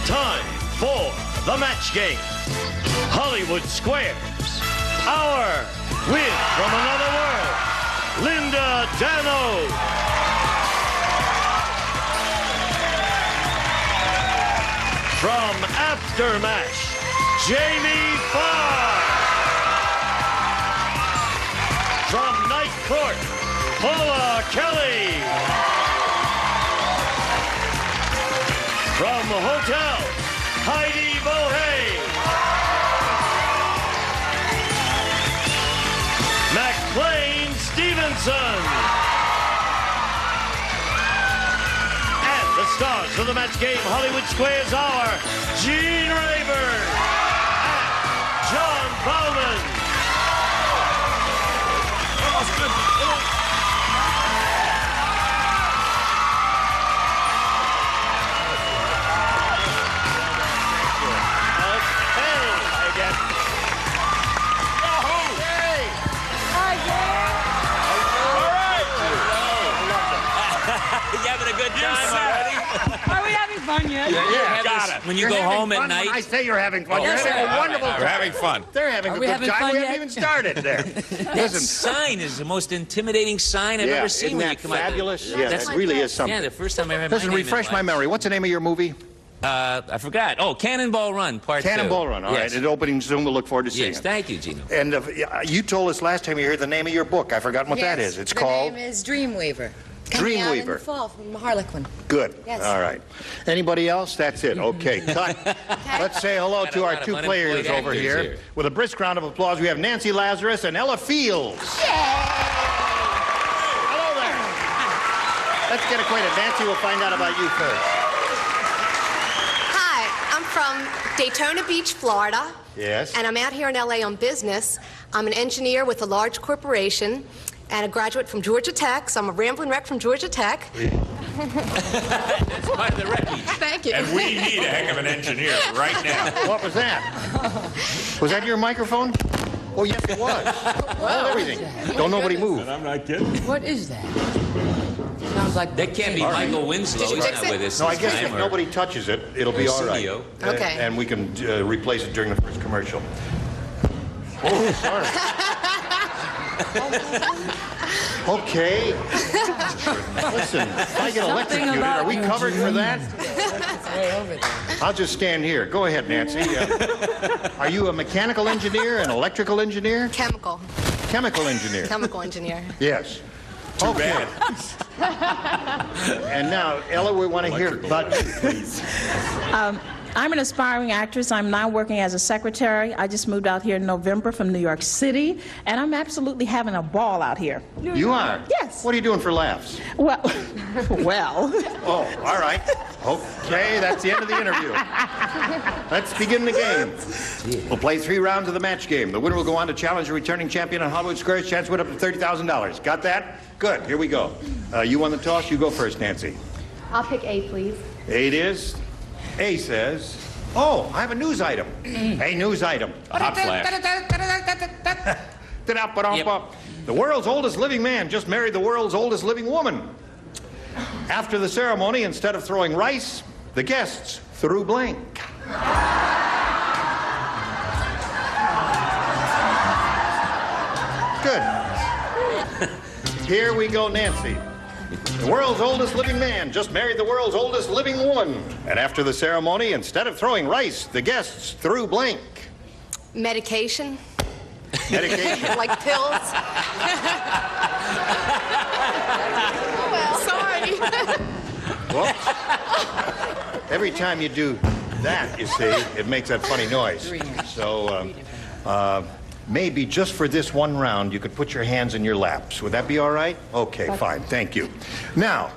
time for the match game. Hollywood Squares. Our win from another world, Linda Dano. From Aftermash, Jamie Farr. From Night Court, Paula Kelly. From the Hotel, Heidi Bohe. McLean Stevenson. And the stars of the match game, Hollywood Squares are Gene Rayburn and John Bowman. You having a good time already? Are we having fun yet? Yeah, got it. When you go home at night. I say you're having fun. You're having a wonderful time. We're having fun. They're having a good time. We haven't even started there. That sign is the most intimidating sign I've ever seen when you come fabulous? out. Yeah, that really is something. Yeah, the first time I ever. Listen, refresh my memory. What's the name of your movie? I forgot. Oh, Cannonball Run, Part 2. Cannonball Run. All right. It's opening soon. We'll look forward to seeing it. Yes, thank you, Gino. And you told us last time you heard the name of your book. I've forgotten what that is. It's called? The name is Dreamweaver. Coming out in the fall from Harlequin. Good. Yes. All right. Anybody else? That's it. Okay. Cut. Let's say hello to our two players over here. With a brisk round of applause, we have Nancy Lazarus and Ella Fields. Yay! Hello there. Let's get acquainted. Nancy, we'll find out about you first. Hi, I'm from Daytona Beach, Florida. Yes. And I'm out here in L.A. on business. I'm an engineer with a large corporation and a graduate from Georgia Tech, so I'm a rambling wreck from Georgia Tech. That's part of the refuge. Thank you. And we need a heck of an engineer right now. What was that? Was that your microphone? Oh, yes, it was. Well, everything. Don't nobody move. And I'm not kidding. What is that? Sounds like That can't be Michael Winslow. He's not with us. No, I this guess time, if or- nobody touches it, it'll be all right. Okay. And we can replace it during the first commercial. Oh, sorry. Okay. Listen, if I get electrocuted, are we covered for that? way over there. I'll just stand here. Go ahead, Nancy. Are you a mechanical engineer, an electrical engineer? Chemical. Chemical engineer. Chemical engineer. Yes. Okay. And now, Ella, we want to hear about you, please. I'm an aspiring actress. I'm now working as a secretary. I just moved out here in November from New York City, and I'm absolutely having a ball out here. You are? Yes. What are you doing for laughs? Well, well. Oh, all right. Okay, that's the end of the interview. Let's begin the game. We'll play 3 rounds of the match game. The winner will go on to challenge a returning champion on Hollywood Squares. Chance to win up to $30,000. Got that? Good. Here we go. You won the toss. You go first, Nancy. I'll pick A, please. A it is. A says, oh, I have a news item. A news item. Hot flash. The world's oldest living man just married the world's oldest living woman. After the ceremony, instead of throwing rice, the guests threw blank. Good. Here we go, Nancy. The world's oldest living man just married the world's oldest living woman. And after the ceremony, instead of throwing rice, the guests threw blank. Medication. Medication. Like pills. Well, sorry. Whoops. Every time you do that, you see, it makes that funny noise. So, maybe just for this one round, you could put your hands in your laps. Would that be all right? Okay, fine. Thank you. Now,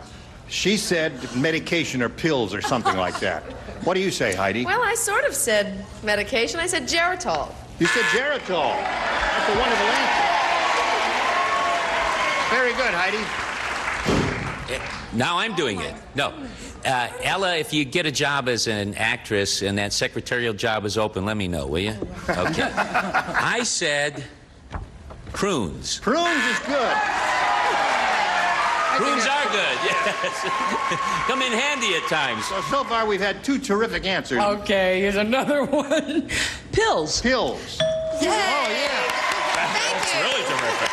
she said medication or pills or something like that. What do you say, Heidi? Well, I sort of said medication. I said Geritol. You said Geritol. That's a wonderful answer. Very good, Heidi. Now I'm doing it. No. Ella, if you get a job as an actress and that secretarial job is open, let me know, will you? Okay. I said prunes. Prunes is good. Prunes are are good. Yes. Come in handy at times. So far we've had 2 terrific answers. Okay, here's another one. Pills. Pills. Oh, yeah. That's really terrific.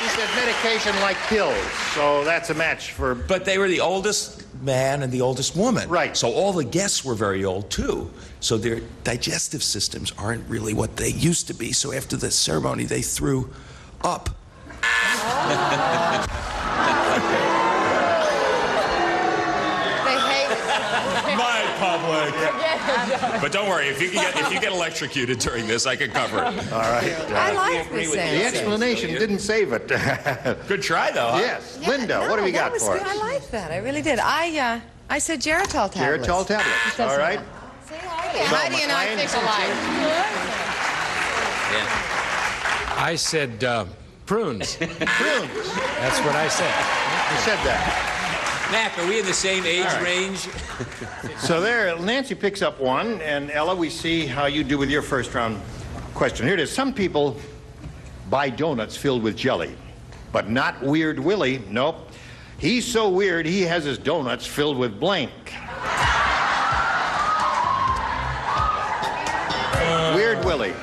He said medication like pills. So that's a match for... But they were the oldest man and the oldest woman. Right. So all the guests were very old, too. So their digestive systems aren't really what they used to be. So after the ceremony, they threw up. They hate it. My public. But don't worry, if you get electrocuted during this, I can cover it. All right. I like this The answer. explanation didn't save it. Good try, though. Huh? Yes. Yeah, Linda, no, what do we got that was for good. us? I like that. I really did. I said Geritol tablets. Geritol tablets. All right. See, Heidi and I McLean, think alike. I said prunes. Prunes. That's what I said. You said that. Mac, are we in the same age range? So there, Nancy picks up one, and Ella, we see how you do with your first round question. Here it is. Some people buy donuts filled with jelly, but not Weird Willie. Nope. He's so weird, he has his donuts filled with blank. Weird Willie.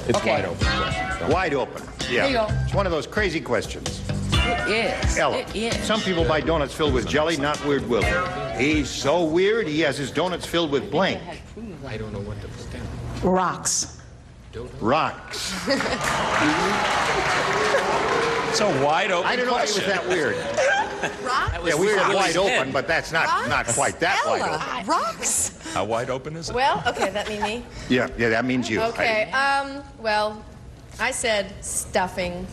It's Okay. wide open question. Wide open. Yeah. There you go. It's one of those crazy questions. It is. Ella, It is. some people buy donuts filled with jelly, not Weird Willie. He's so weird, he has his donuts filled with blank. I don't know what to put down. Rocks. Rocks. It's a wide open I don't know if it was question. that weird. Rock? Yeah, weird Willie's wide open, head. but that's not quite that wide open. Ella. Rocks? How wide open is it? Well, okay, that mean me. Yeah, that means you. Okay, well, I said stuffing.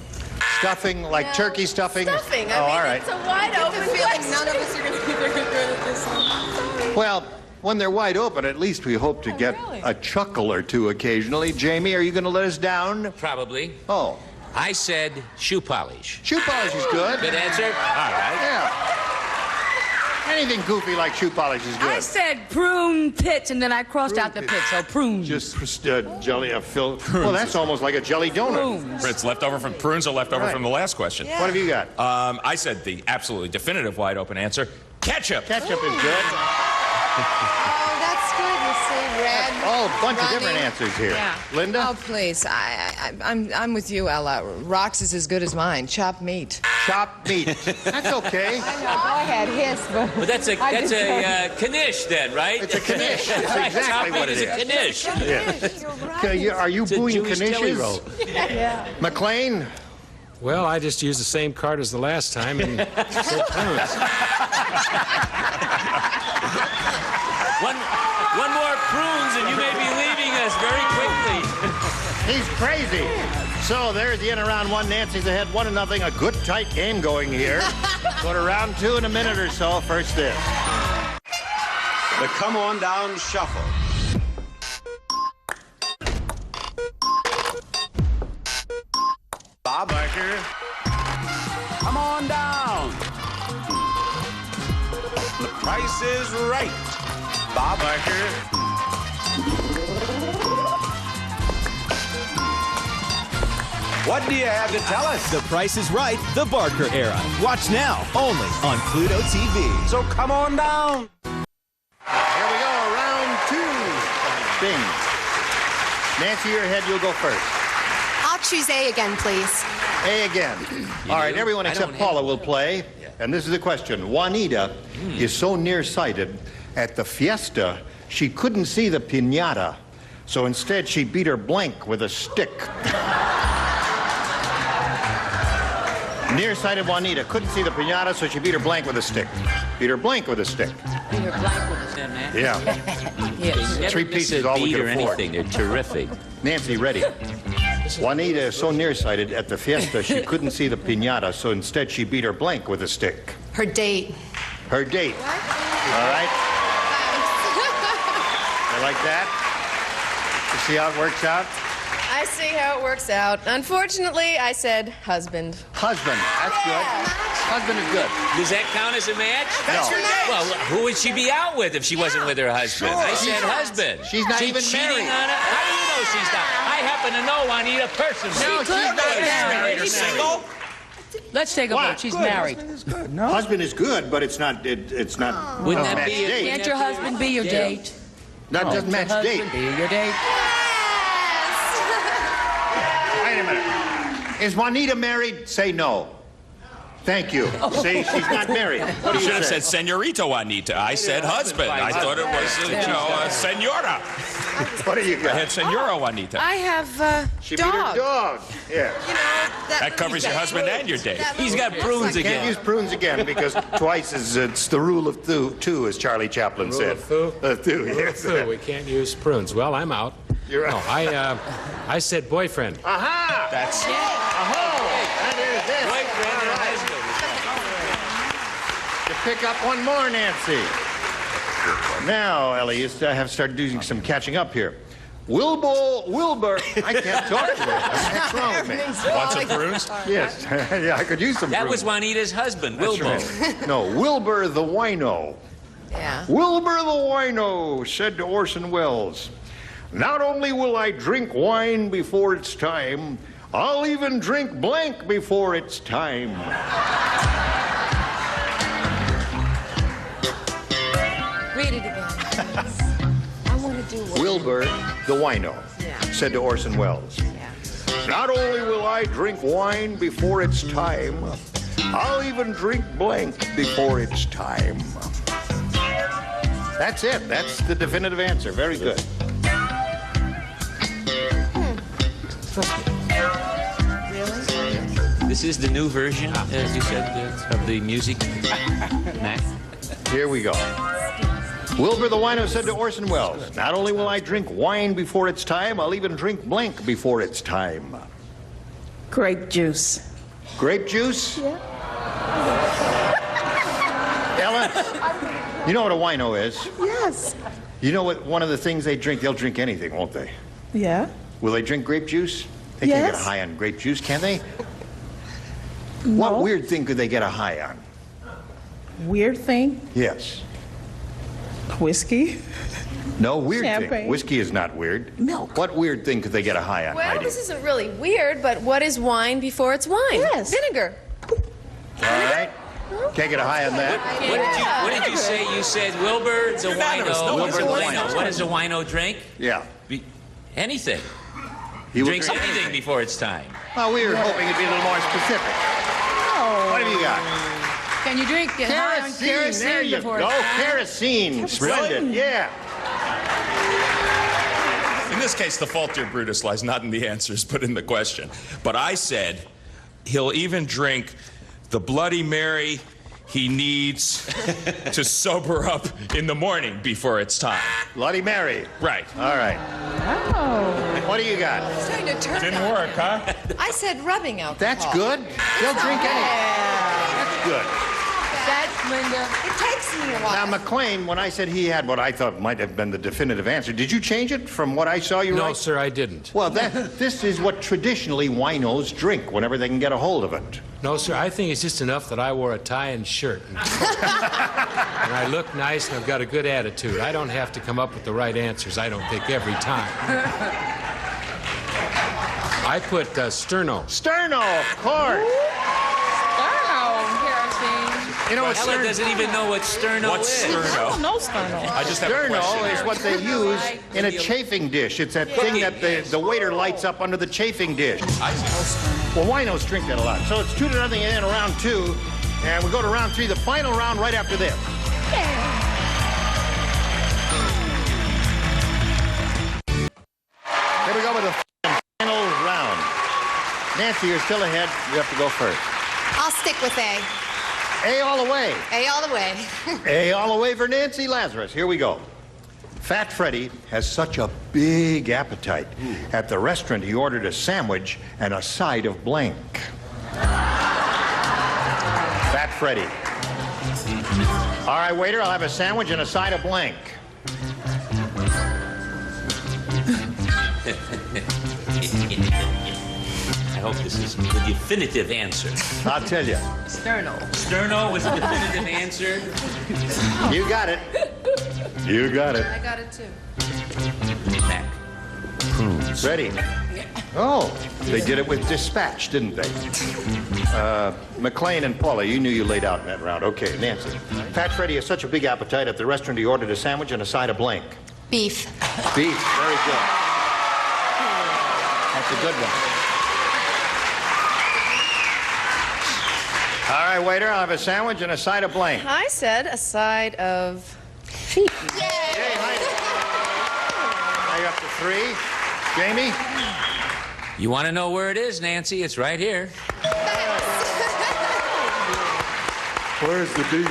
Stuffing, like No, turkey stuffing? Stuffing. Oh, I mean, all right. it's a wide open question. None of us are going to be very good at this one. Well, when they're wide open, at least we hope to get really? a chuckle or two occasionally. Jamie, are you going to let us down? Probably. Oh, I said shoe polish. shoe polish is good. Good answer? All right. Yeah. Anything goofy like shoe polish is good. I said prune pits, and then I crossed out the pits, so prunes. Just jelly, well, that's almost like a jelly donut. It's leftover from prunes or leftover Right. from the last question. Yeah. What have you got? I said the absolutely definitive wide open answer. Ketchup. Ketchup is good. Oh, that's good. You see, red. Oh, a bunch of running. different answers here. Yeah. Linda? Oh, please. I'm with you, Ella. Rocks is as good as mine. Chopped meat. Chopped meat. That's okay. I know. I had his, but. But that's a kanish then, right? It's a knish. That's Right, exactly chopped what meat it is. A knish. Yeah. You're Okay, right. are you It's a booing Jewish jelly roll. knishes? McLean? Well, I just used the same card as the last time and said prunes. One more prunes and you may be leaving us very quickly. He's crazy. So there's the end of round one. Nancy's ahead 1-0. A good tight game going here. Go to round two in a minute or so. First this. The Come On Down Shuffle. Bob Barker. Come on down. The Price is Right. Bob Barker. What do you have to tell us? The Price is Right, the Barker era. Watch now, only on Pluto TV. So come on down. Here we go. Round two. Bing. Nancy, you're ahead. You'll go first. I'll choose A again, please. A again. All right, do? everyone I except don't Paula have- will play. And this is the question. Juanita is so nearsighted at the fiesta, she couldn't see the piñata. So instead, she beat her blank with a stick. Nearsighted Juanita couldn't see the piñata, so she beat her blank with a stick. Beat her blank with a stick. You're blank with us, man. Yeah. Yes. Never Three miss pieces, a all we beat could or afford. anything. They're terrific. Nancy, ready? Juanita is so nearsighted at the fiesta, she couldn't see the piñata, so instead she beat her blank with a stick. Her date. Her date. All right? I like that. You see how it works out? I see how it works out. Unfortunately, I said husband. Husband. That's good. Husband is good. Does that count as a match? That's No. your match. Well, who would she be out with if she wasn't with her husband? Sure. I said She's not. husband. She's not even cheating married. on her. How do you know she's not? I happen to know Juanita personally. No, she's not married. You're single? Let's take a What? vote. She's Good. married. Husband is good, but it's not. It's not. Wouldn't that match be date. Can't your husband be your date? Not just match Your date. husband be your date? Wait a minute. Is Juanita married? Say no. Thank you. See, she's not married. What do You you should have say? said senorita Juanita. I said husband. I thought it was, senora. What do you I got? had senora Juanita. I have She beat her dog. Yeah. You know, That covers your husband and your date. He's got prunes Can't again. use prunes again because twice is it's the rule of two, as Charlie Chaplin said. Rule of Two. Rule Yes. of two. We can't use prunes. Well, I'm out. You're out. No, I said boyfriend. Aha! That's Aho! That is it. Boyfriend and husband. To pick up one more, Nancy. Now, Ellie, you have started doing some catching up here. Wilbur, I can't talk today. What's wrong with me? want some prunes? Yes, yeah, I could use some That prunes. was Juanita's husband, That's Wilbo. right. No, Wilbur the wino. Yeah. Wilbur the wino said to Orson Welles, "Not only will I drink wine before it's time, I'll even drink blank before it's time." Read it again. I want to do what? Wilbur the wino Yeah. said to Orson Welles, "Not only will I drink wine before it's time, I'll even drink blank before it's time." That's it. That's the definitive answer. Very good. This is the new version, as you said, of the music. Mac? Here we go. Wilbur the wino said to Orson Welles, "Not only will I drink wine before it's time, I'll even drink blank before it's time." Grape juice. Grape juice? Yeah. Ella, you know what a wino is? Yes. You know what one of the things they drink? They'll drink anything, won't they? Yeah. Will they drink grape juice? They can't get Yes. a high on grape juice, can they? No. What weird thing could they get a high on? Weird thing? Yes. Whiskey. No weird thing. Champagne. Whiskey is not weird. Milk. What weird thing could they get a high on, Well, Heidi? this isn't really weird, but what is wine before it's wine? Yes. Vinegar. All right. Can't get a high on that. What did you say? You said Wilbur the Unanimous. wino. No Wilbur the one's wino. unanimous. What does a wino drink? Yeah. Anything. He will Drinks drink anything before it's time. Well, we were hoping it'd be a little more specific. What have you got? Can you drink it high on kerosene There you before go. it's time? Kerosene. Splendid. Yeah. In this case, the fault, dear Brutus, lies not in the answers, but in the question. But I said he'll even drink the Bloody Mary he needs to sober up in the morning before it's time. Bloody Mary. Right. All right. Oh. What do you got? It's starting to turn Didn't on. work, huh? I said rubbing alcohol. That's good. They'll drink anything. That's good. That's Linda. It takes me a while. Now, McLean, when I said he had what I thought might have been the definitive answer, did you change it from what I saw you No, write? sir, I didn't. Well, this is what traditionally winos drink whenever they can get a hold of it. No, sir, I think it's just enough that I wore a tie and shirt. And I look nice and I've got a good attitude. I don't have to come up with the right answers, I don't think, every time. I put sterno. Sterno, of course. You know what Ella sterno doesn't even know what sterno What's is. I sterno? don't know sterno. I just have a question Sterno is here. what they use in a chafing dish. It's that thing that the waiter lights up under the chafing dish. Well, winos drink that a lot. So it's 2-0 in round 2, and we go to round 3, the final round right after this. Here we go with the final round. Nancy, you're still ahead. You have to go first. I'll stick with A. A all the way. A all the way. A all the way for Nancy Lazarus. Here we go. Fat Freddy has such a big appetite. At the restaurant, he ordered a sandwich and a side of blank. Fat Freddy. All right, waiter, I'll have a sandwich and a side of blank. I hope this is the definitive answer. I'll tell you. Sterno. Sterno was the definitive answer. You got it. You got it. I got it too. Mac. Ready? Oh, they did it with dispatch, didn't they? McLean and Paula, you knew you laid out in that round. Okay, Nancy. Pat Freddy has such a big appetite at the restaurant he ordered a sandwich and a side of blank. Beef. Beef, very good. That's a good one. All right, waiter, I'll have a sandwich and a side of blank. I said a side of Yay! Yay, Heidi. Now you're up to 3. Jamie? You want to know where it is, Nancy? It's right here. Where's the beef?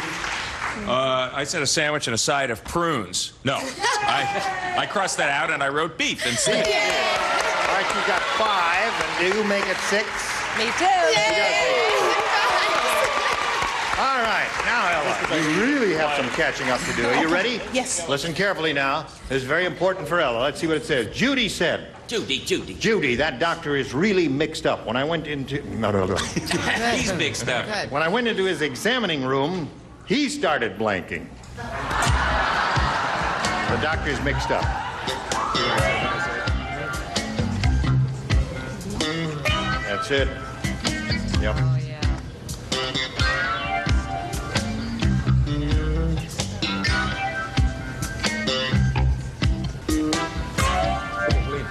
I said a sandwich and a side of prunes. No, I crossed that out and I wrote beef instead. All right, you got 5, and do you make it 6? me too. All right, now, Ella, you really have some catching up to do. Are you ready? Yes. Listen carefully now. This is very important for Ella. Let's see what it says. Judy said. Judy, that doctor is really mixed up. When I went into... No. He's mixed up. Good. When I went into his examining room, he started blanking. The doctor's mixed up. That's it. Yep.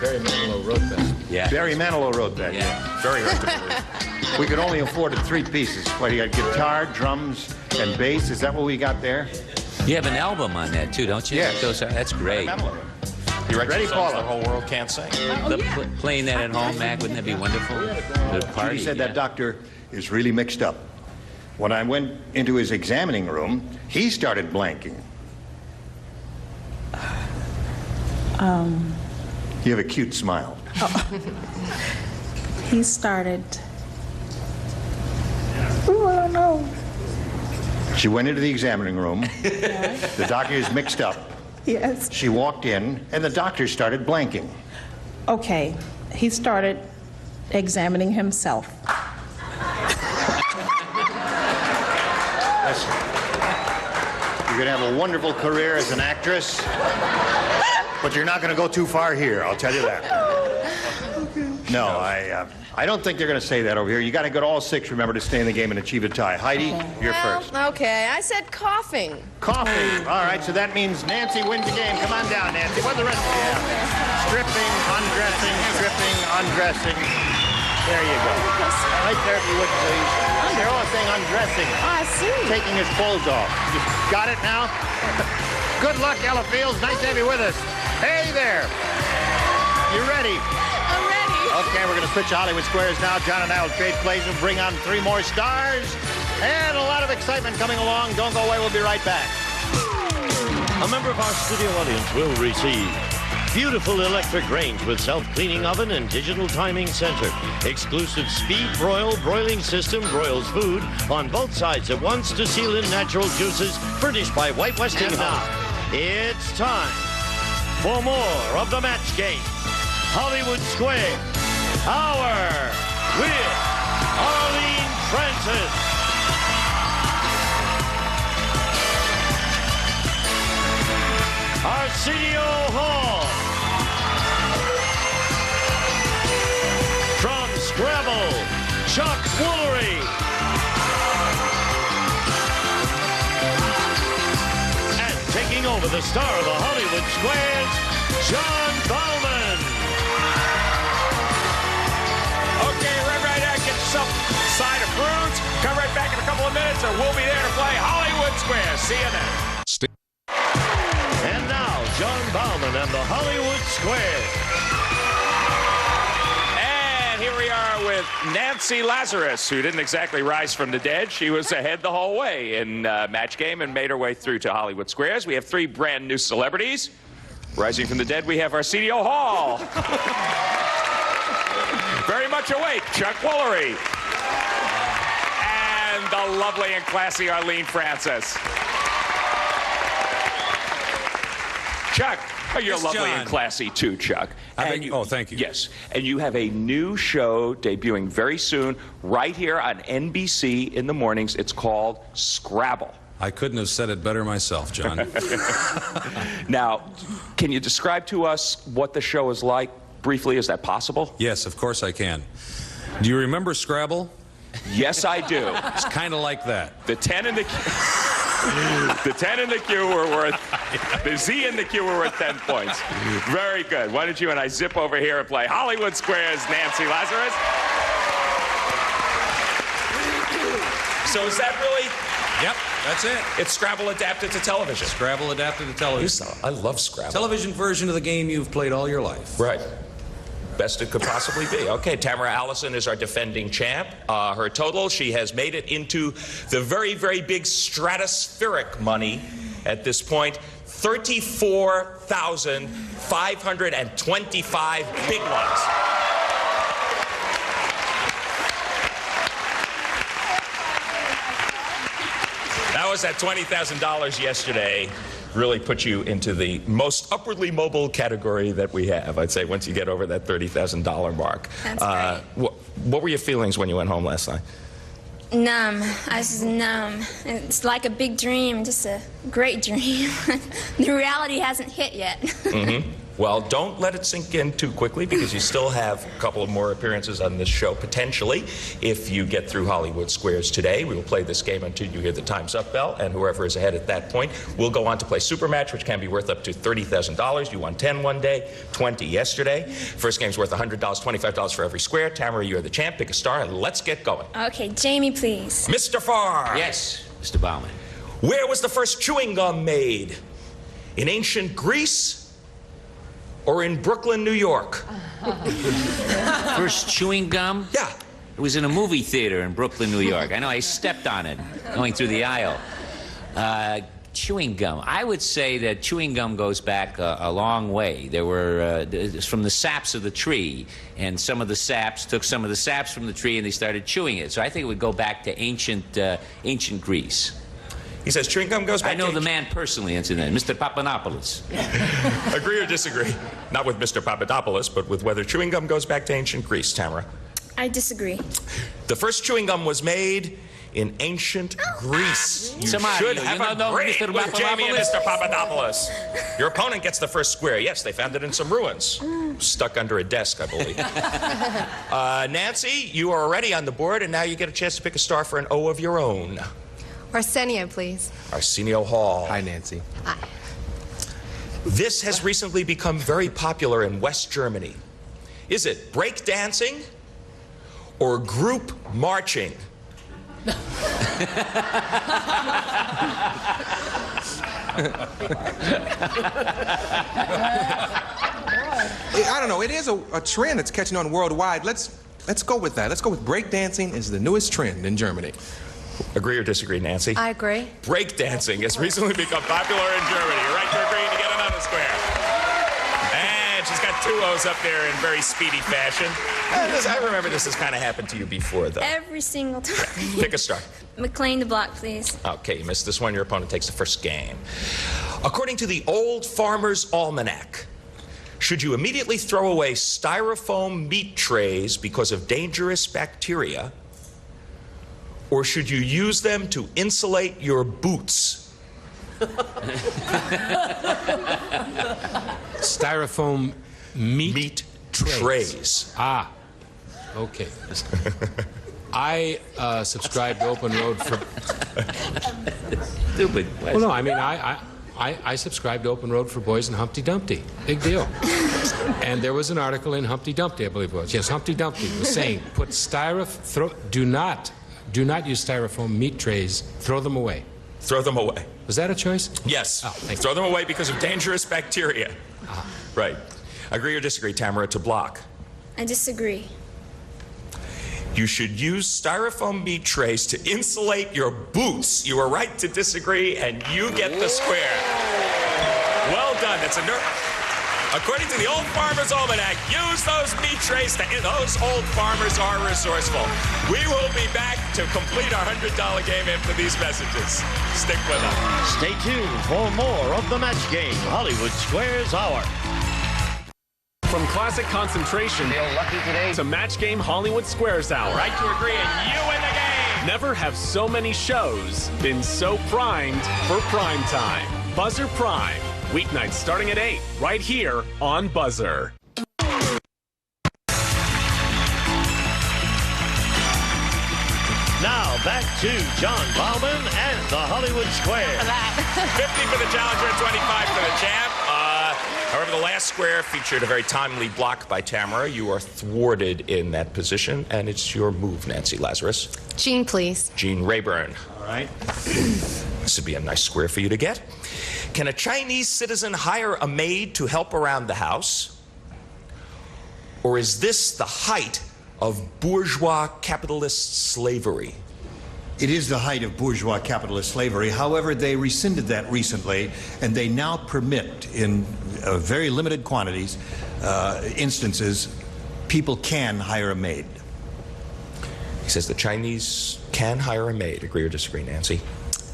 Barry Manilow wrote that. Yeah. Barry Manilow wrote that. Yeah. Very hard to believe. We could only afford it 3 pieces. What, you got guitar, drums, and bass? Is that what we got there? You have an album on that, too, don't you? Yes. That's great. You write Ready, songs Paula? the whole world can't sing. Playing that at home, Mac, wouldn't that be wonderful? The party. He said that doctor is really mixed up. When I went into his examining room, he started blanking. You have a cute smile. He started. Ooh, I don't know. She went into the examining room. The doctor is mixed up. Yes. She walked in, and the doctor started blanking. Okay. He started examining himself. Listen, you're going to have a wonderful career as an actress, but you're not going to go too far here, I'll tell you that. No, I don't think they're going to say that over here. You got to get all 6, remember, to stay in the game and achieve a tie. Heidi, you're first. Okay, I said coughing. Coughing. All right, so that means Nancy wins the game. Come on down, Nancy. What the rest of you have? Stripping, undressing, stripping, undressing. There you go. Right there, if you would, please. They're all saying undressing. I see. Taking his clothes off. You got it now? Good luck, Ella Fields. Nice to have you with us. Hey there. You ready? I'm ready. Okay, we're going to switch to Hollywood Squares now. John and I will trade places, bring on 3 more stars, and a lot of excitement coming along. Don't go away. We'll be right back. A member of our studio audience will receive beautiful electric range with self-cleaning oven and digital timing center. Exclusive speed broil broiling system broils food on both sides at once to seal in natural juices, furnished by White Westinghouse. It's time for more of the match game. Hollywood Square, Hour with Arlene Francis. Arsenio Hall. From Scrabble, Chuck Woolery. And taking over the star of the Hollywood Squares, John Bowman. Okay, right now, get yourself a side of prunes. Come right back in a couple of minutes, and we'll be there to play Hollywood Square. See you then. And now, John Bowman and the Hollywood Square. And here we are with Nancy Lazarus, who didn't exactly rise from the dead. She was ahead the whole way in match game and made her way through to Hollywood Squares. We have 3 brand new celebrities. Rising from the dead, we have Arsenio Hall. Very much awake, Chuck Woolery. And the lovely and classy Arlene Francis. Chuck, you're Yes, lovely John. and classy too, Chuck. And oh, thank you. Yes, and you have a new show debuting very soon right here on NBC in the mornings. It's called Scrabble. I couldn't have said it better myself, John. Now, can you describe to us what the show is like? briefly? Is that possible? Yes, of course I can. Do you remember Scrabble? Yes, I do. It's kind of like that. The 10 and the the 10 and the Q were worth, the Z and the Q were worth 10 points. Very good. Why don't you and I zip over here and play Hollywood Squares, Nancy Lazarus? So is that really? Yep, that's it. It's Scrabble adapted to television. Scrabble adapted to television. I love Scrabble. Television version of the game you've played all your life. Right. Best it could possibly be. Okay, Tamara Allison is our defending champ. Her total, she has made it into the very, very big stratospheric money at this point. 34,525 big ones. That was at $20,000 yesterday. Really put you into the most upwardly mobile category that we have, I'd say, once you get over that $30,000 mark. That's great. What were your feelings when you went home last night? Numb. I was just numb. It's like a big dream, just a great dream. The reality hasn't hit yet. Mm-hmm. Well, don't let it sink in too quickly, because you still have a couple of more appearances on this show, potentially. If you get through Hollywood Squares today, we will play this game until you hear the Time's Up bell, and whoever is ahead at that point will go on to play Supermatch, which can be worth up to $30,000. You won 10 one day, 20 yesterday. First game's worth $100, $25 for every square. Tamara, you're the champ. Pick a star, and let's get going. Okay, Jamie, please. Mr. Farr. Yes, Mr. Bauman. Where was the first chewing gum made? In ancient Greece? Or in Brooklyn, New York? First chewing gum? Yeah. It was in a movie theater in Brooklyn, New York. I know, I stepped on it going through the aisle. Chewing gum. I would say that chewing gum goes back a long way. There were, from the saps of the tree, and some of the saps took some of the saps from the tree and they started chewing it. So I think it would go back to ancient Greece. He says chewing gum goes back to... I know the man personally, incidentally, Mr. Papadopoulos. Agree or disagree? Not with Mr. Papadopoulos, but with whether chewing gum goes back to ancient Greece, Tamara. I disagree. The first chewing gum was made in ancient Greece. You Somebody, should have agreed Mr. with Jamie and Mr. Papadopoulos. Your opponent gets the first square. Yes, they found it in some ruins. Stuck under a desk, I believe. Nancy, you are already on the board, and now you get a chance to pick a star for an O of your own. Arsenio, please. Arsenio Hall. Hi, Nancy. Hi. This has recently become very popular in West Germany. Is it break dancing or group marching? I don't know. It is a trend that's catching on worldwide. Let's go with that. Let's go with breakdancing is the newest trend in Germany. Agree or disagree, Nancy? I agree. Breakdancing has recently become popular in Germany. You're right to agree to get another square. And she's got two O's up there in very speedy fashion. I remember this has kind of happened to you before, though. Every single time. Pick a star. McLean the block, please. Okay, you missed this one. Your opponent takes the first game. According to the Old Farmer's Almanac, should you immediately throw away styrofoam meat trays because of dangerous bacteria, or should you use them to insulate your boots? Styrofoam meat trays. Ah, okay. I subscribe to Open Road for... Stupid. Well, no, I mean, I subscribe to Open Road for Boys and Humpty Dumpty. Big deal. And there was an article in Humpty Dumpty, I believe it was. Yes, Humpty Dumpty was saying, put do not use styrofoam meat trays. Throw them away. Throw them away. Was that a choice? Yes. Oh, thank Throw them away because of dangerous bacteria. Right. Agree or disagree, Tamara, to block? I disagree. You should use styrofoam meat trays to insulate your boots. You are right to disagree, and you get the square. Well done. That's a According to the Old Farmer's Almanac, use those meat trays to... Those old farmers are resourceful. We will be back to complete our $100 game after these messages. Stick with us. Stay tuned for more of the match game, Hollywood Squares Hour. From classic concentration to match game Hollywood Squares Hour. Right to agree, and you win the game. Never have so many shows been so primed for prime time. Buzzer Prime. Weeknights starting at 8, right here on Buzzer. back to John Bauman and the Hollywood Square. 50 for the challenger and 25 for the champ. However, the last square featured a very timely block by Tamara. You are thwarted in that position, and it's your move, Nancy Lazarus. Jean, please. Jean Rayburn. All right. This would be a nice square for you to get. Can a Chinese citizen hire a maid to help around the house? Or is this the height of bourgeois capitalist slavery? It is the height of bourgeois capitalist slavery. However, they rescinded that recently, and they now permit, in very limited quantities, instances, people can hire a maid. He says the Chinese can hire a maid. Agree or disagree, Nancy?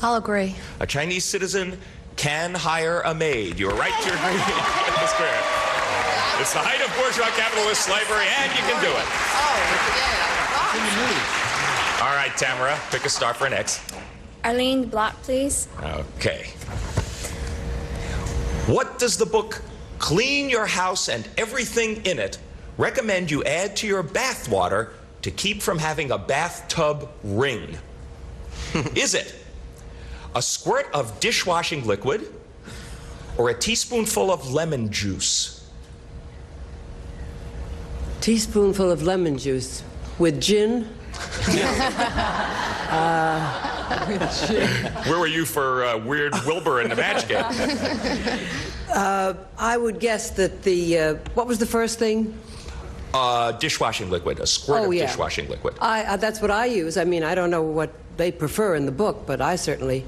I'll agree. A Chinese citizen can hire a maid. You're right to agree. That's correct. It's the height of bourgeois capitalist slavery, and you can do it. All right, Tamara, pick a star for an X. Arlene, the block, please. Okay. What does the book Clean Your House and Everything in It recommend you add to your bath water to keep from having a bathtub ring? Is it a squirt of dishwashing liquid or a teaspoonful of lemon juice? Teaspoonful of lemon juice with gin. Where were you for Weird Wilbur in the match game? I would guess that the, what was the first thing? Dishwashing liquid, a squirt of dishwashing liquid. That's what I use. I mean, I don't know what they prefer in the book, but I certainly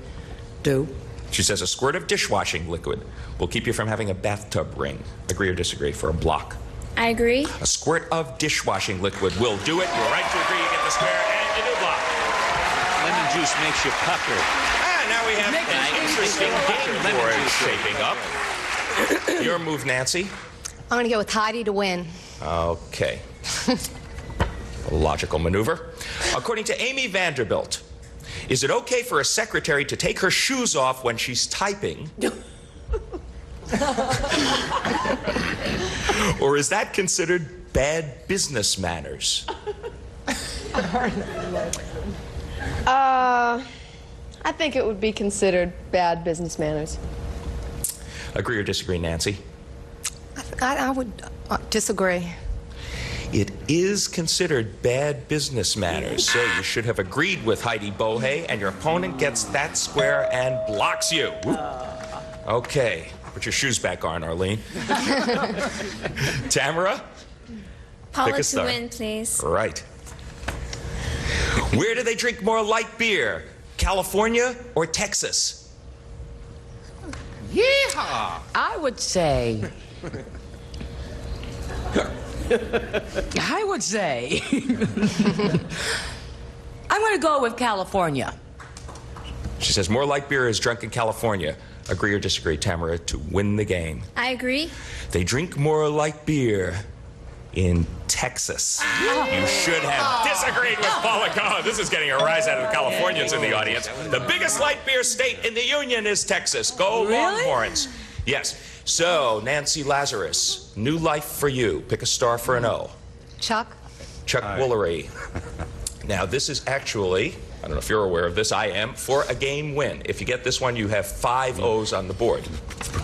do. She says a squirt of dishwashing liquid will keep you from having a bathtub ring. Agree or disagree for a block? I agree. A squirt of dishwashing liquid will do it. You're right to agree. You get the square and you do block. Lemon juice makes you pucker. And now we have an interesting game board shaping up. Your move, Nancy. I'm going to go with Heidi to win. Okay. A logical maneuver. According to Amy Vanderbilt, is it okay for a secretary to take her shoes off when she's typing? Or is that considered bad business manners? I think it would be considered bad business manners. Agree or disagree, Nancy? I would disagree. It is considered bad business manners, so you should have agreed with Heidi Bohe, and your opponent gets that square and blocks you. Okay, put your shoes back on, Arlene. Tamara? Paula to win, please. Right. Where do they drink more light beer? California or Texas? Yeehaw! I would say. I'm going to go with California. She says more light beer is drunk in California. Agree or disagree, Tamara, to win the game? I agree. They drink more light beer in Texas. You should have disagreed with Paula. Oh, this is getting a rise out of the Californians in the audience. The biggest light beer state in the Union is Texas. Go Longhorns. Yes. So, Nancy Lazarus, new life for you. Pick a star for an O. Chuck? Chuck Woolery. Now, this is actually, I don't know if you're aware of this, I am, for a game win. If you get this one, you have 5 O's on the board.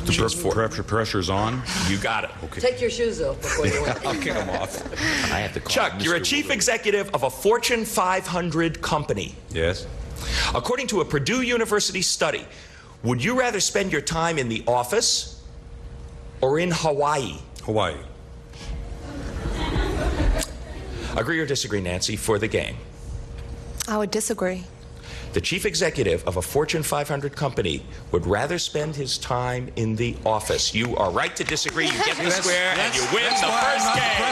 Perhaps your pressure's on? You got it. Okay. Take your shoes off before you win. I'll kick them off. I have to call Chuck, Mr. you're a chief executive of a Fortune 500 company. Yes. According to a Purdue University study, would you rather spend your time in the office or in Hawaii? Hawaii. Agree or disagree, Nancy, for the game? I would disagree. The chief executive of a Fortune 500 company would rather spend his time in the office. You are right to disagree. You get the square and you win the first game.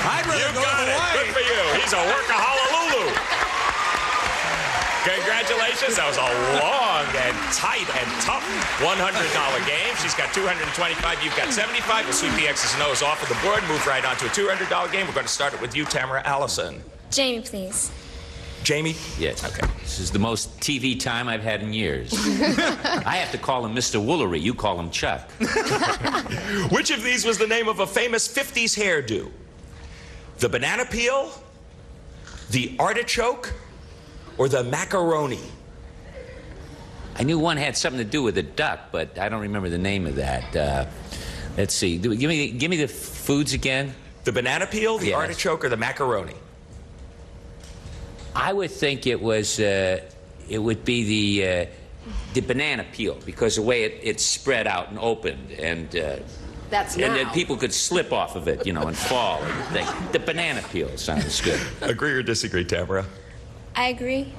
I'd rather go to Hawaii. Good for you. He's a workahololulu. Congratulations. That was a long and tight and tough $100 game. She's got $225. You've got $75. We'll sweep the X's and O's off of the board. Move right on to a $200 game. We're going to start it with you, Tamara Allison. Jamie, please. Jamie? Yes. Okay. This is the most TV time I've had in years. I have to call him Mr. Woolery. You call him Chuck. Which of these was the name of a famous 50s hairdo? The banana peel The artichoke or the macaroni? I knew one had something to do with a duck, but I don't remember the name of that. Let's see. Give me the foods again. The banana peel, the artichoke, or the macaroni? I would think it was. It would be the banana peel, because the way it's spread out and opened, and That's and now. then people could slip off of it, and fall. The banana peel sounds good. Agree or disagree, Tamara? I agree.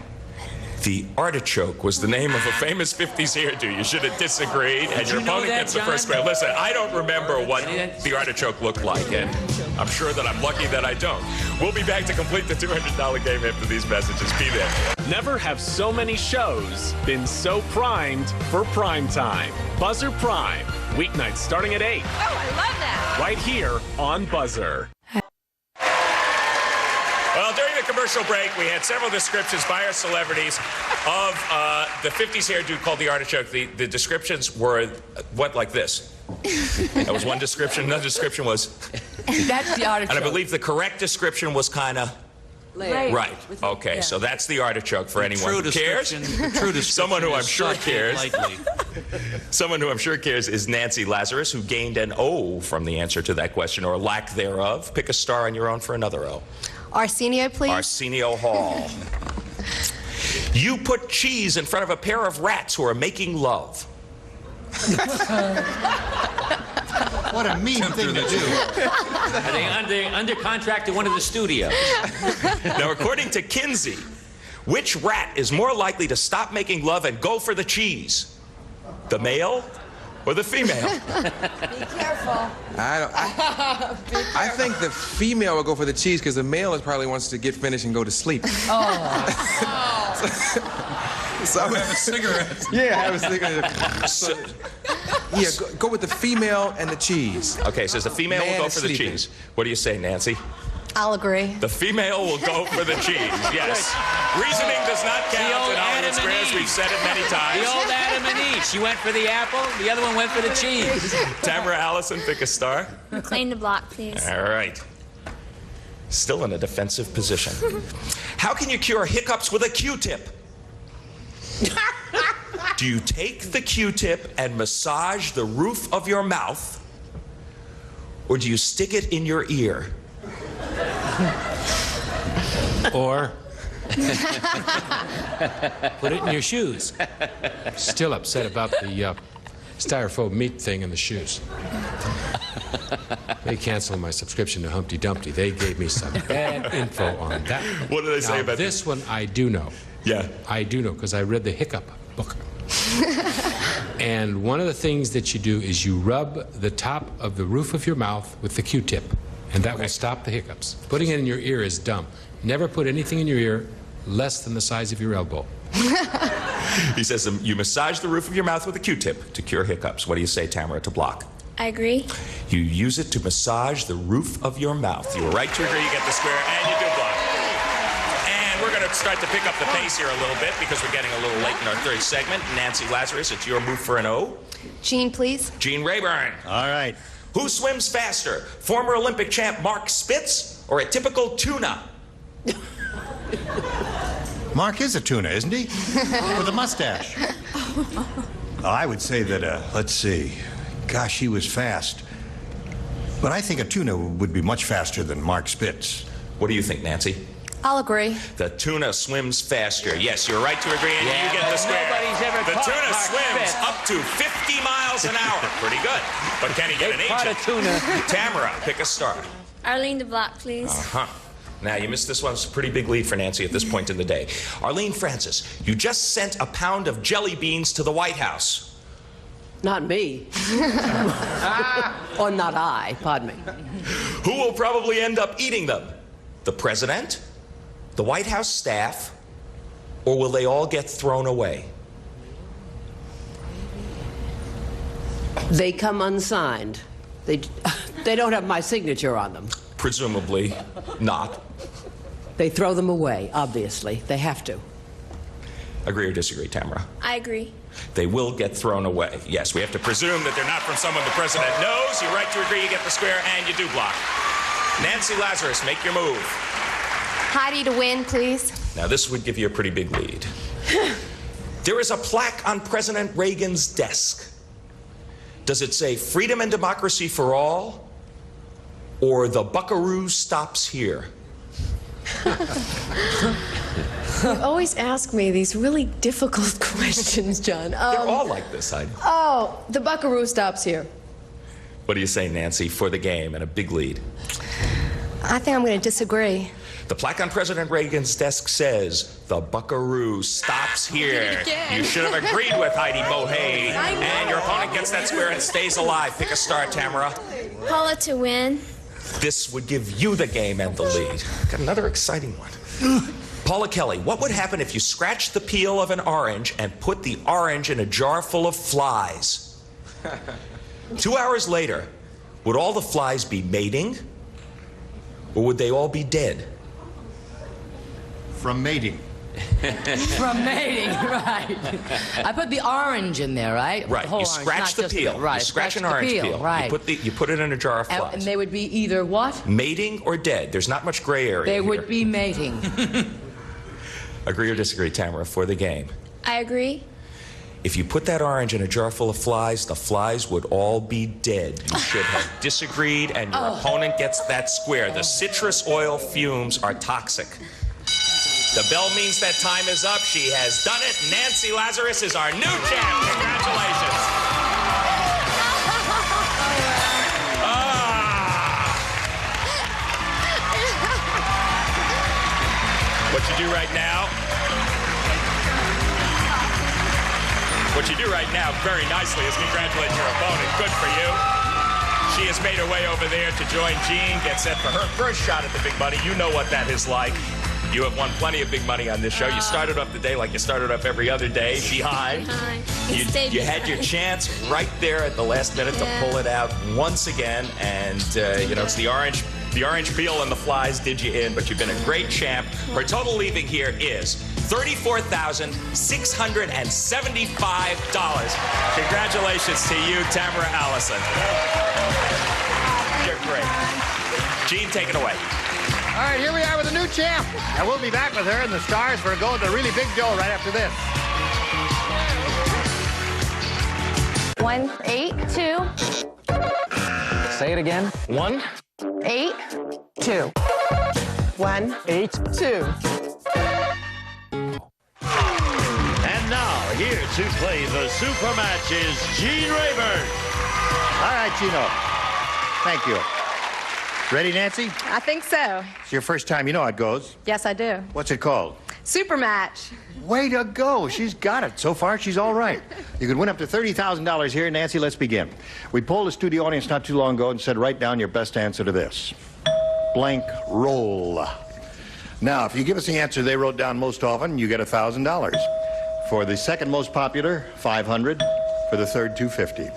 The artichoke was the name of a famous 50s hairdo. You should have disagreed, and your opponent gets the first grade. Listen, I don't remember what the artichoke looked like, and I'm sure that I'm lucky that I don't. We'll be back to complete the $200 game after these messages. Be there. Never have so many shows been so primed for prime time. Buzzer Prime, weeknights starting at 8. Oh, I love that. Right here on Buzzer. Well, during the commercial break, we had several descriptions by our celebrities of the 50s hairdo called the artichoke. The descriptions were like this. That was one description. Another description was... That's the artichoke. And I believe the correct description was kind of... Right. Okay, so that's the artichoke for anyone who cares. Someone who I'm sure cares. Someone who I'm sure cares is Nancy Lazarus, who gained an O from the answer to that question, or lack thereof. Pick a star on your own for another O. Arsenio, please. Arsenio Hall. You put cheese in front of a pair of rats who are making love. What a mean thing to do. Are they under contract to one of the studios? Now, according to Kinsey, which rat is more likely to stop making love and go for the cheese? The male or the female? Be careful. I think the female will go for the cheese because the male is probably wants to get finished and go to sleep. So have a cigarette. Yeah, have a cigarette. Yeah, go with the female and the cheese. Okay, so the female will go for the cheese. What do you say, Nancy? I'll agree. The female will go for the cheese, yes. Reasoning does not count in Hollywood Squares. We've said it many times. The old Adam and Eve. She went for the apple, the other one went for the cheese. Tamara Allison, pick a star. McLean to block, please. All right. Still in a defensive position. How can you cure hiccups with a Q-tip? Do you take the Q-tip and massage the roof of your mouth, or do you stick it in your ear? Or put it in your shoes. Still upset about the styrofoam meat thing in the shoes. They canceled my subscription to Humpty Dumpty. They gave me some bad info on that. What do they say about this one? I do know. Yeah. I do know because I read the hiccup book. And one of the things that you do is you rub the top of the roof of your mouth with the Q-tip, and that will stop the hiccups. Putting it in your ear is dumb. Never put anything in your ear less than the size of your elbow. He says you massage the roof of your mouth with a Q-tip to cure hiccups. What do you say, Tamara, to block? I agree. You use it to massage the roof of your mouth. You were right to agree. You get the square, and you do block. And we're going to start to pick up the pace here a little bit because we're getting a little late in our third segment. Nancy Lazarus, it's your move for an O. Gene, please. Gene Rayburn. All right. Who swims faster, former Olympic champ Mark Spitz or a typical tuna? Mark is a tuna, isn't he? With a mustache. I would say that, let's see. Gosh, he was fast. But I think a tuna would be much faster than Mark Spitz. What do you think, Nancy? I'll agree. The tuna swims faster. Yes, you're right to agree, and you get the square. Nobody's ever the caught tuna Mark swims Spitz. up to 50 miles an hour. Pretty good. But can he get an caught agent? a tuna. Tamara, pick a star. Arlene to block, please. Uh-huh. Now, you missed this one. It's a pretty big lead for Nancy at this point in the day. Arlene Francis, you just sent a pound of jelly beans to the White House. Not me. Or not I, pardon me. Who will probably end up eating them? The president, the White House staff, or will they all get thrown away? They come unsigned. They don't have my signature on them. Presumably not. They throw them away, obviously. They have to. Agree or disagree, Tamara? I agree. They will get thrown away. Yes, we have to presume that they're not from someone the president knows. You're right to agree, you get the square, and you do block. Nancy Lazarus, make your move. Heidi to win, please. Now, this would give you a pretty big lead. There is a plaque on President Reagan's desk. Does it say freedom and democracy for all, or the buckaroo stops here? You always ask me these really difficult questions, John. They're all like this, Heidi. Oh, the buckaroo stops here. What do you say, Nancy, for the game and a big lead? I think I'm going to disagree. The plaque on President Reagan's desk says, the buckaroo stops here. You should have agreed with Heidi Bohey. And your opponent gets that square and stays alive. Pick a star, Tamara. Paula to win. This would give you the game and the lead. Got another exciting one. Paula Kelly, what would happen if you scratched the peel of an orange and put the orange in a jar full of flies? 2 hours later, would all the flies be mating? Or would they all be dead? From mating. From mating, right. I put the orange in there, right? Right. The whole You orange, scratch not the just peel. right. You scratch an the orange peel. Right. You put it in a jar of flies. And they would be either what? Mating or dead. There's not much gray area They here. would be mating. Agree or disagree, Tamara, for the game? I agree. If you put that orange in a jar full of flies, the flies would all be dead. You should have disagreed, and your opponent gets that square. The citrus oil fumes are toxic. The bell means that time is up. She has done it. Nancy Lazarus is our new champ. Congratulations. What you do right now? What you do right now, very nicely, is congratulate your opponent. Good for you. She has made her way over there to join Jean, get set for her first shot at the big money. You know what that is like. You have won plenty of big money on this show. You started up the day like you started up every other day, behind. You had your chance right there at the last minute to pull it out once again, and it's the orange peel and the flies did you in, but you've been a great champ. Her total leaving here is $34,675. Congratulations to you, Tamara Allison. You're great. Gene, take it away. All right, here we are with a new champ. And we'll be back with her and the stars for a go at the really big Joe right after this. 1, 8, 2. Say it again. 1, 8, 2. 1, 8, 2. And now, here to play the super match is Gene Rayburn. All right, Gino. Thank you. Ready, Nancy? I think so. It's your first time. You know how it goes. Yes, I do. What's it called? Super match. Way to go. She's got it. So far, she's all right. You could win up to $30,000 here. Nancy, let's begin. We polled the studio audience not too long ago and said, write down your best answer to this. Blank roll. Now, if you give us the answer they wrote down most often, you get $1,000. For the second most popular, $500. For the third, $250.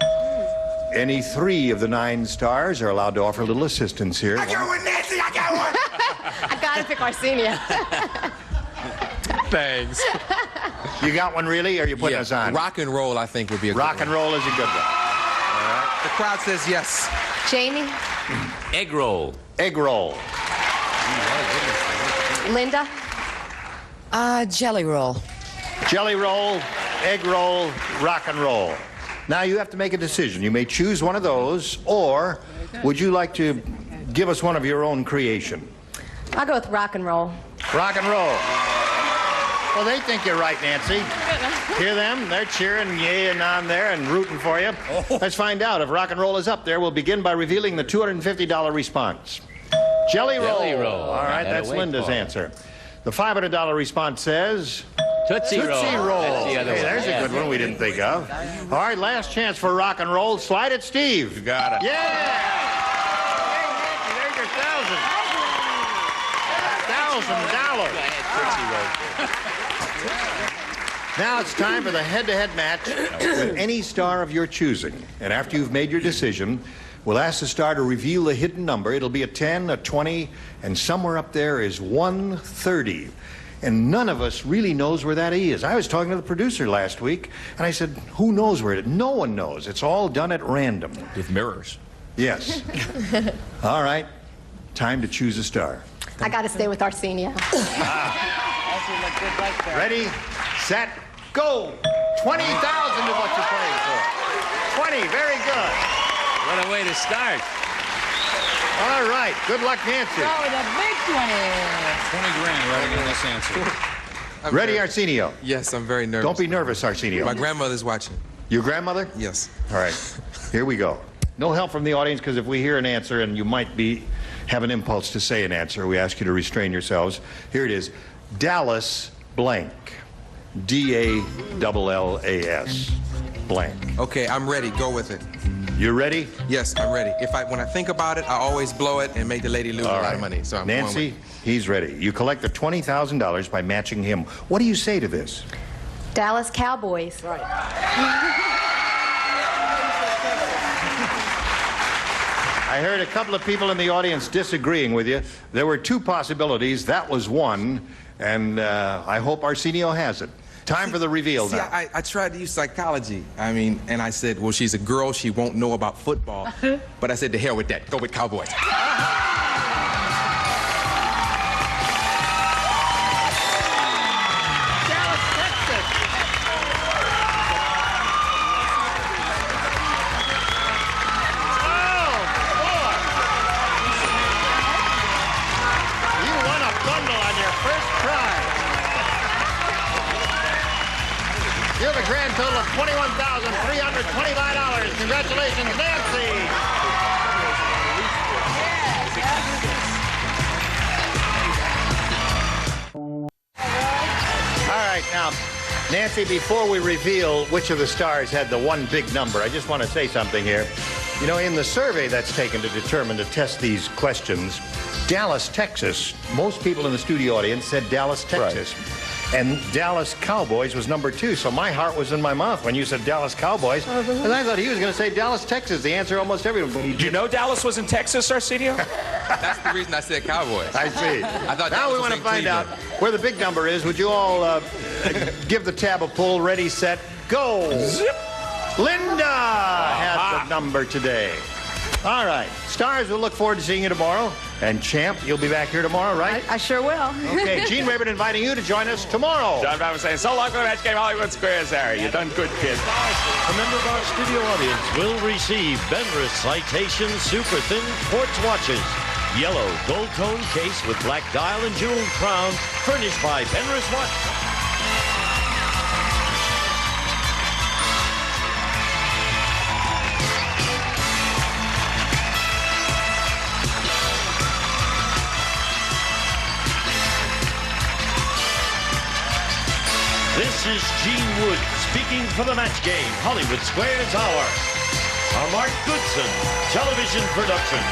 Any 3 of the 9 stars are allowed to offer a little assistance here. I got one, Nancy! I got one! I gotta pick Arsenio. Thanks. You got one, really, or are you putting us on? Rock and roll, I think, would be a good Rock and roll is a good one. All right. The crowd says yes. Jamie? Egg roll. Egg roll. Linda? Jelly roll. Jelly roll, egg roll, rock and roll. Now you have to make a decision. You may choose one of those, or would you like to give us one of your own creation? I'll go with rock and roll. Rock and roll. Well, they think you're right, Nancy. Hear them? They're cheering yay and on there and rooting for you. Let's find out. If rock and roll is up there, we'll begin by revealing the $250 response. Jelly roll. Jelly roll. All right, that's Linda's answer. The $500 response says... Tootsie roll. Tootsie roll. That's the other hey, one. there's a good one we didn't think of. All right, last chance for rock and roll. Slide it, Steve. You got it. Yeah! There's your $1,000. Now it's time for the head-to-head match with any star of your choosing. And after you've made your decision, we'll ask the star to reveal the hidden number. It'll be a 10, a 20, and somewhere up there is 130. And none of us really knows where that is. I was talking to the producer last week, and I said, who knows where it is? No one knows. It's all done at random. With mirrors. Yes. All right. Time to choose a star. I got to stay with Arsenio. Ready, set, go. 20,000 is what you're playing for. 20, very good. What a way to start. All right, good luck, Nancy. Go with a big 20. 20 grand right in this answer. Ready, Arsenio? Yes, I'm very nervous. Don't be nervous, Arsenio. My grandmother's watching. Your grandmother? Yes. All right, here we go. No help from the audience, because if we hear an answer and you might have an impulse to say an answer, we ask you to restrain yourselves. Here it is. Dallas blank. D-A-L-L-A-S blank. Okay, I'm ready. Go with it. You ready? Yes, I'm ready. When I think about it, I always blow it and make the lady lose a lot of money. So I'm Nancy, he's ready. You collect the $20,000 by matching him. What do you say to this? Dallas Cowboys. Right. I heard a couple of people in the audience disagreeing with you. There were two possibilities. That was one, and I hope Arsenio has it. Time for the reveal now. I tried to use psychology. And I said, well, she's a girl. She won't know about football. But I said, to hell with that. Go with Cowboys. Dallas, Texas. Oh, boy. You won a bundle on your first try. You have a grand total of $21,325. Congratulations, Nancy. All right, now, Nancy, before we reveal which of the stars had the one big number, I just want to say something here. You know, in the survey that's taken to determine, to test these questions, Dallas, Texas, most people in the studio audience said Dallas, Texas. Right. And Dallas Cowboys was number 2, so my heart was in my mouth when you said Dallas Cowboys. And I thought he was going to say Dallas, Texas, the answer almost everybody. Did you know Dallas was in Texas, Arsenio? That's the reason I said Cowboys. I see. I thought now we want to find out where the big number is. Would you all give the tab a pull? Ready, set, go. Zip. Linda has the number today. All right. Stars, we'll look forward to seeing you tomorrow. And Champ, you'll be back here tomorrow, right? I sure will. Okay, Gene Rayburn inviting you to join us tomorrow. John Brown was saying, so long for the match game, Hollywood Squares, Harry. You done good, kid. A member of our studio audience will receive Benris Citation Super Thin Quartz Watches. Yellow gold tone case with black dial and jeweled crown, furnished by Benris Watch. This is Gene Wood speaking for the match game, Hollywood Squares Hour. A Mark Goodson television production.